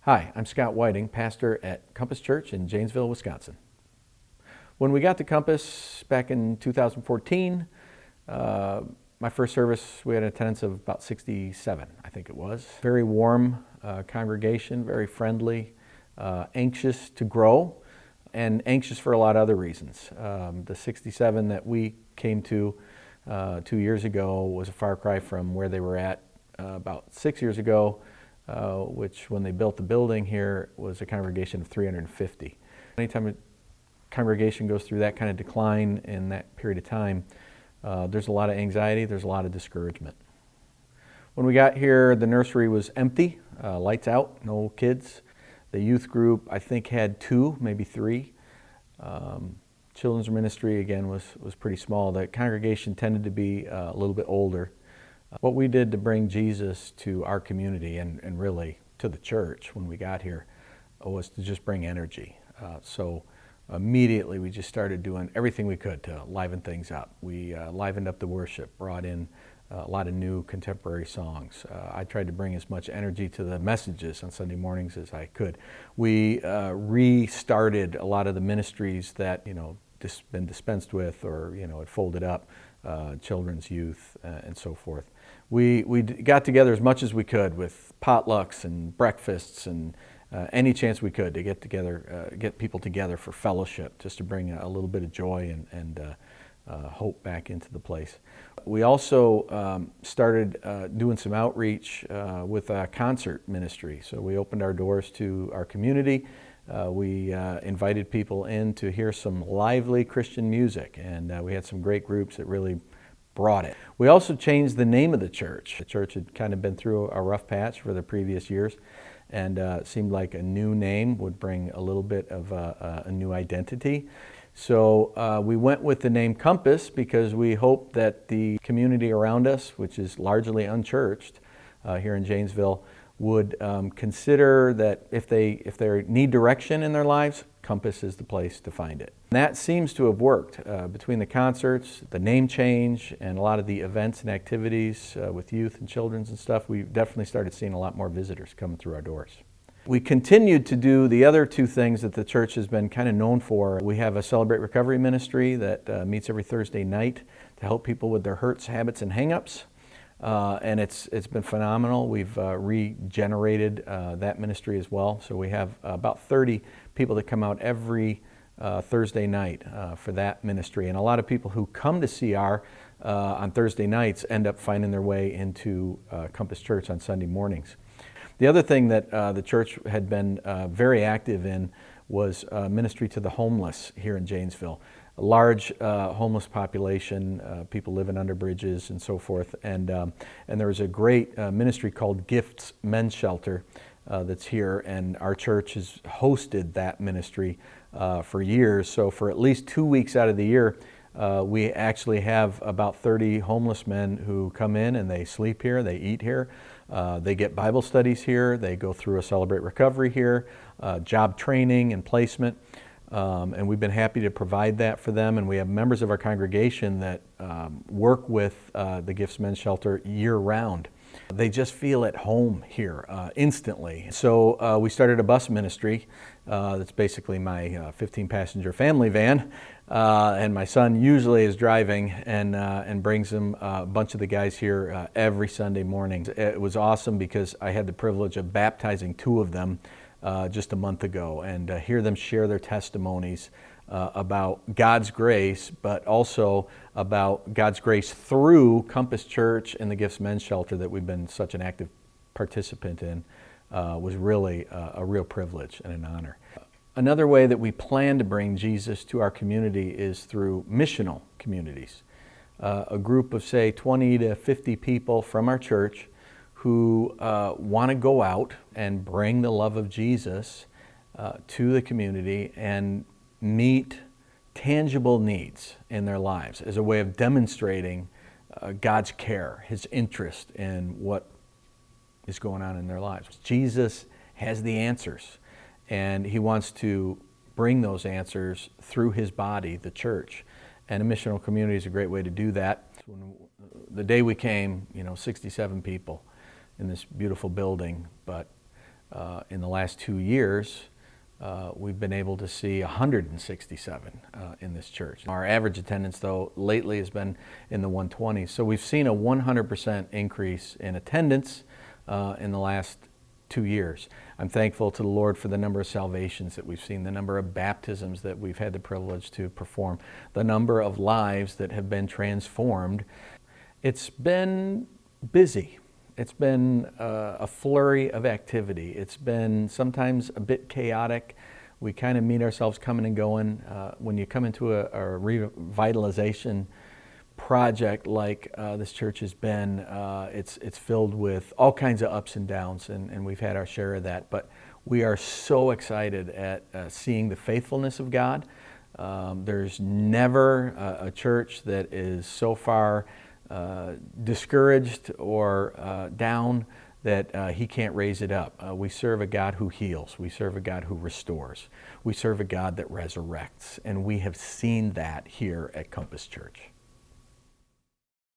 Hi, I'm Scott Whiting, pastor at Compass Church in Janesville, Wisconsin. When we got to Compass back in 2014, my first service, we had an attendance of about 67, I think it was. Very warm congregation, very friendly, anxious to grow, and anxious for a lot of other reasons. The 67 that we came to 2 years ago was a far cry from where they were at about 6 years ago, which when they built the building here was a congregation of 350. Anytime a congregation goes through that kind of decline in that period of time, there's a lot of anxiety, there's a lot of discouragement. When we got here, the nursery was empty, lights out, no kids. The youth group, I think, had 2, maybe 3. Children's ministry, again, was pretty small. The congregation tended to be a little bit older. What we did to bring Jesus to our community and really to the church when we got here was to just bring energy. So immediately we just started doing everything we could to liven things up. We livened up the worship, brought in a lot of new contemporary songs. I tried to bring as much energy to the messages on Sunday mornings as I could. We restarted a lot of the ministries that, been dispensed with or, had folded up, children's, youth, and so forth. We got together as much as we could with potlucks and breakfasts and any chance we could to get together, get people together for fellowship, just to bring a little bit of joy and hope back into the place. We also started doing some outreach with a concert ministry. So we opened our doors to our community. We invited people in to hear some lively Christian music, and we had some great groups that really brought it. We also changed the name of the church. The church had kind of been through a rough patch for the previous years, and it seemed like a new name would bring a little bit of a new identity. So we went with the name Compass because we hoped that the community around us, which is largely unchurched here in Janesville, would consider that if they need direction in their lives, Compass is the place to find it. And that seems to have worked. Between the concerts, the name change, and a lot of the events and activities with youth and children's and stuff, we definitely started seeing a lot more visitors coming through our doors. We continued to do the other 2 things that the church has been kind of known for. We have a Celebrate Recovery ministry that meets every Thursday night to help people with their hurts, habits, and hang-ups. And it's been phenomenal. We've regenerated that ministry as well. So we have about 30 people that come out every Thursday night for that ministry. And a lot of people who come to CR on Thursday nights end up finding their way into Compass Church on Sunday mornings. The other thing that the church had been very active in was ministry to the homeless here in Janesville. A large homeless population, people living under bridges and so forth. And there was a great ministry called Gifts Men's Shelter that's here, and our church has hosted that ministry for years. So for at least 2 weeks out of the year, we actually have about 30 homeless men who come in and they sleep here, they eat here, they get Bible studies here, they go through a Celebrate Recovery here, job training and placement. And we've been happy to provide that for them. And we have members of our congregation that work with the Gifts Men's Shelter year-round. They just feel at home here instantly. So we started a bus ministry that's basically my 15-passenger family van. And my son usually is driving and brings them a bunch of the guys here every Sunday morning. It was awesome because I had the privilege of baptizing 2 of them just a month ago, and hear them share their testimonies about God's grace, but also about God's grace through Compass Church and the Gifts Men's Shelter that we've been such an active participant in was really a real privilege and an honor. Another way that we plan to bring Jesus to our community is through missional communities. A group of, say, 20 to 50 people from our church who want to go out and bring the love of Jesus to the community and meet tangible needs in their lives as a way of demonstrating God's care, His interest in what is going on in their lives. Jesus has the answers, and He wants to bring those answers through His body, the church. And a missional community is a great way to do that. The day we came, 67 people in this beautiful building, but In the last 2 years, we've been able to see 167 in this church. Our average attendance, though, lately has been in the 120s. So we've seen a 100% increase in attendance in the last 2 years. I'm thankful to the Lord for the number of salvations that we've seen, the number of baptisms that we've had the privilege to perform, the number of lives that have been transformed. It's been busy. It's been a flurry of activity. It's been sometimes a bit chaotic. We kind of meet ourselves coming and going. When you come into a revitalization project like this church has been, it's filled with all kinds of ups and downs, and we've had our share of that. But we are so excited at seeing the faithfulness of God. There's never a church that is so far discouraged or down that He can't raise it up. We serve a God who heals. We serve a God who restores. We serve a God that resurrects. And we have seen that here at Compass Church.